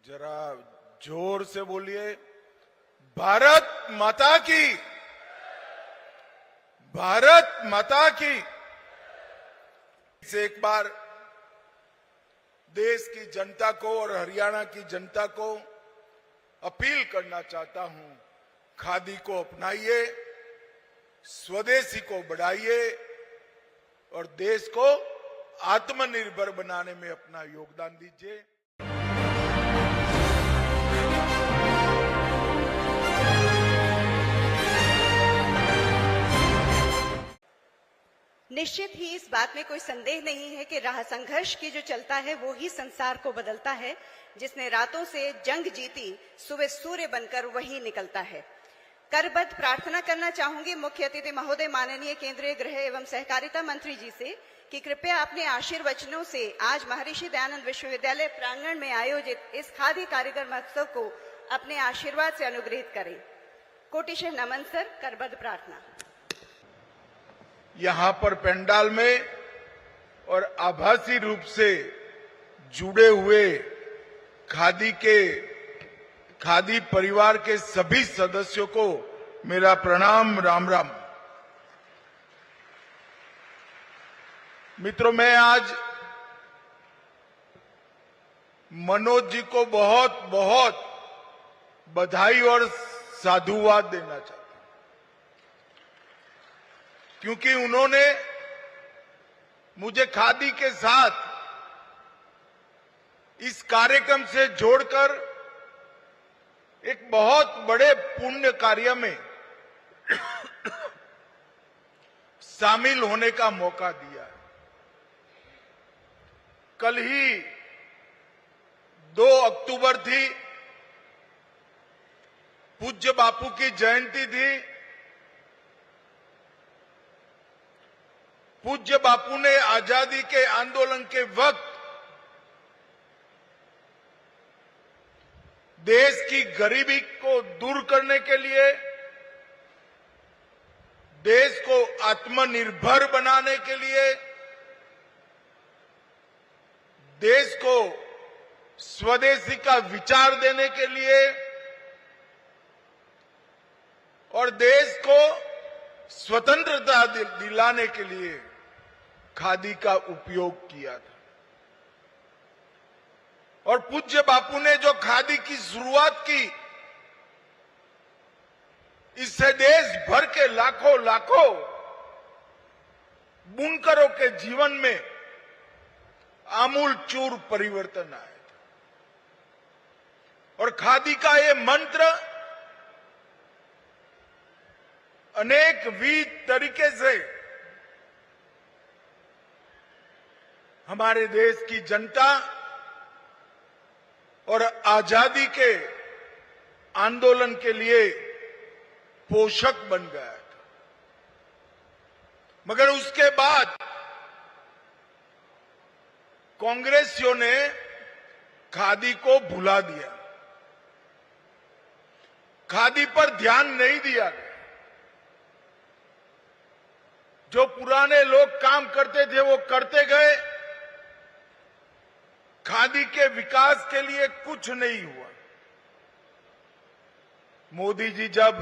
जरा जोर से बोलिए, भारत माता की, भारत माता की। इसे एक बार देश की जनता को और हरियाणा की जनता को अपील करना चाहता हूं, खादी को अपनाइए, स्वदेशी को बढ़ाइए और देश को आत्मनिर्भर बनाने में अपना योगदान दीजिए। निश्चित ही इस बात में कोई संदेह नहीं है कि राह संघर्ष की जो चलता है वो ही संसार को बदलता है। जिसने रातों से जंग जीती, सुबह सूर्य बनकर वही निकलता है। करबद्ध प्रार्थना करना चाहूंगी मुख्य अतिथि महोदय माननीय केंद्रीय गृह एवं सहकारिता मंत्री जी से कि कृपया अपने आशीर्वचनों से आज महर्षि दयानंद विश्वविद्यालय प्रांगण में आयोजित इस खादी कारीगर महोत्सव को अपने आशीर्वाद से अनुग्रहित करें। कोटिशः नमन सर। करबद्ध प्रार्थना। यहां पर पंडाल में और आभासी रूप से जुड़े हुए खादी परिवार के सभी सदस्यों को मेरा प्रणाम, राम राम। मित्रों, मैं आज मनोज जी को बहुत बहुत बधाई और साधुवाद देना चाहता हूं, क्योंकि उन्होंने मुझे खादी के साथ इस कार्यक्रम से जोड़कर एक बहुत बड़े पुण्य कार्य में शामिल होने का मौका दिया है। कल ही 2 अक्टूबर थी, पूज्य बापू की जयंती थी। पूज्य बापू ने आजादी के आंदोलन के वक्त देश की गरीबी को दूर करने के लिए, देश को आत्मनिर्भर बनाने के लिए, देश को स्वदेशी का विचार देने के लिए और देश को स्वतंत्रता दिलाने के लिए खादी का उपयोग किया था। और पूज्य बापू ने जो खादी की शुरुआत की, इससे देश भर के लाखों लाखों बुनकरों के जीवन में आमूलचूल परिवर्तन आया था। और खादी का ये मंत्र अनेक विध तरीके से हमारे देश की जनता और आजादी के आंदोलन के लिए पोषक बन गया था। मगर उसके बाद कांग्रेसियों ने खादी को भुला दिया, खादी पर ध्यान नहीं दिया। जो पुराने लोग काम करते थे वो करते गए, खादी के विकास के लिए कुछ नहीं हुआ। मोदी जी जब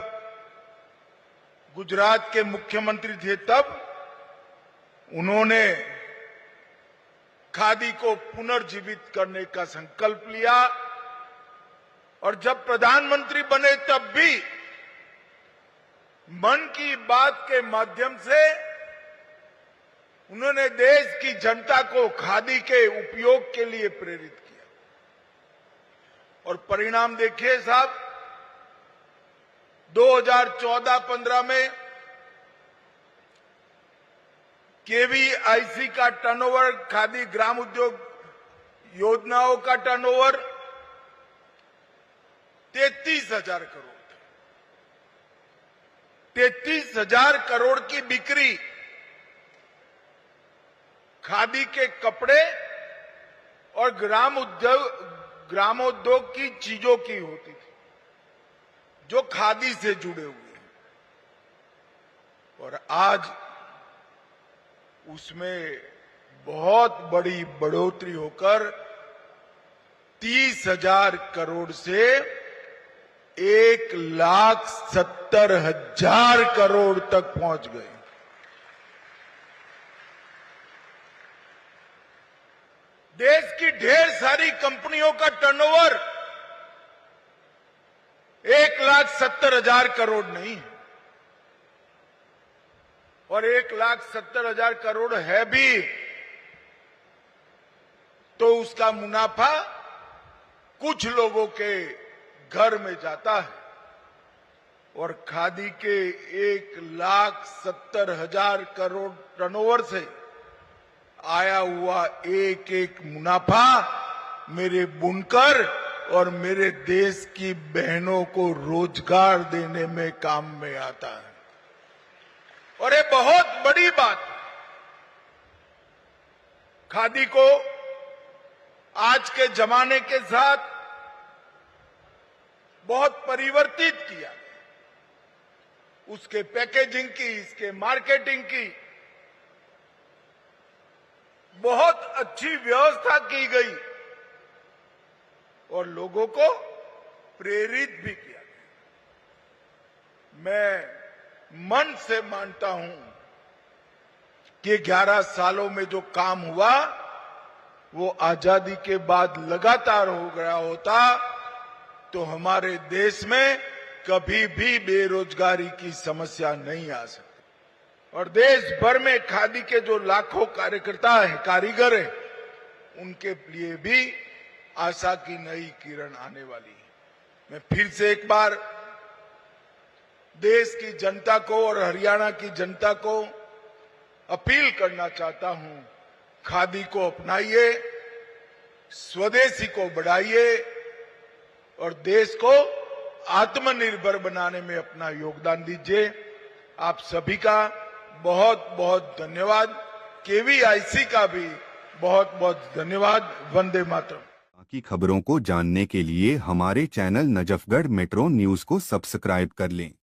गुजरात के मुख्यमंत्री थे तब उन्होंने खादी को पुनर्जीवित करने का संकल्प लिया और जब प्रधानमंत्री बने तब भी मन की बात के माध्यम से उन्होंने देश की जनता को खादी के उपयोग के लिए प्रेरित किया। और परिणाम देखिए साहब, 2014-15 में केवीआईसी का टर्नओवर, खादी ग्राम उद्योग योजनाओं का टर्नओवर 33,000 करोड़ था। 33,000 करोड़ की बिक्री खादी के कपड़े और ग्रामोद्योग की चीजों की होती थी जो खादी से जुड़े हुए हैं। और आज उसमें बहुत बड़ी बढ़ोतरी होकर 30,000 करोड़ से 1,70,000 करोड़ तक पहुंच गए। देश की ढेर सारी कंपनियों का टर्नओवर 1,70,000 करोड़ नहीं है, और 1,70,000 करोड़ है भी तो उसका मुनाफा कुछ लोगों के घर में जाता है, और खादी के 1,70,000 करोड़ टर्नओवर से आया हुआ एक एक मुनाफा मेरे बुनकर और मेरे देश की बहनों को रोजगार देने में काम में आता है, और ये बहुत बड़ी बात है। खादी को आज के जमाने के साथ बहुत परिवर्तित किया, उसके पैकेजिंग की, इसके मार्केटिंग की बहुत अच्छी व्यवस्था की गई, और लोगों को प्रेरित भी किया गया। मैं मन से मानता हूं कि 11 सालों में जो काम हुआ वो आजादी के बाद लगातार हो गया होता तो हमारे देश में कभी भी बेरोजगारी की समस्या नहीं आ सकती, और देश भर में खादी के जो लाखों कार्यकर्ता हैं, कारीगर हैं, उनके लिए भी आशा की नई किरण आने वाली है। मैं फिर से एक बार देश की जनता को और हरियाणा की जनता को अपील करना चाहता हूं, खादी को अपनाइए, स्वदेशी को बढ़ाइए और देश को आत्मनिर्भर बनाने में अपना योगदान दीजिए। आप सभी का बहुत बहुत धन्यवाद। केवीआईसी का भी बहुत बहुत धन्यवाद। वंदे मातरम। बाकी खबरों को जानने के लिए हमारे चैनल नजफगढ़ मेट्रो न्यूज को सब्सक्राइब कर लें।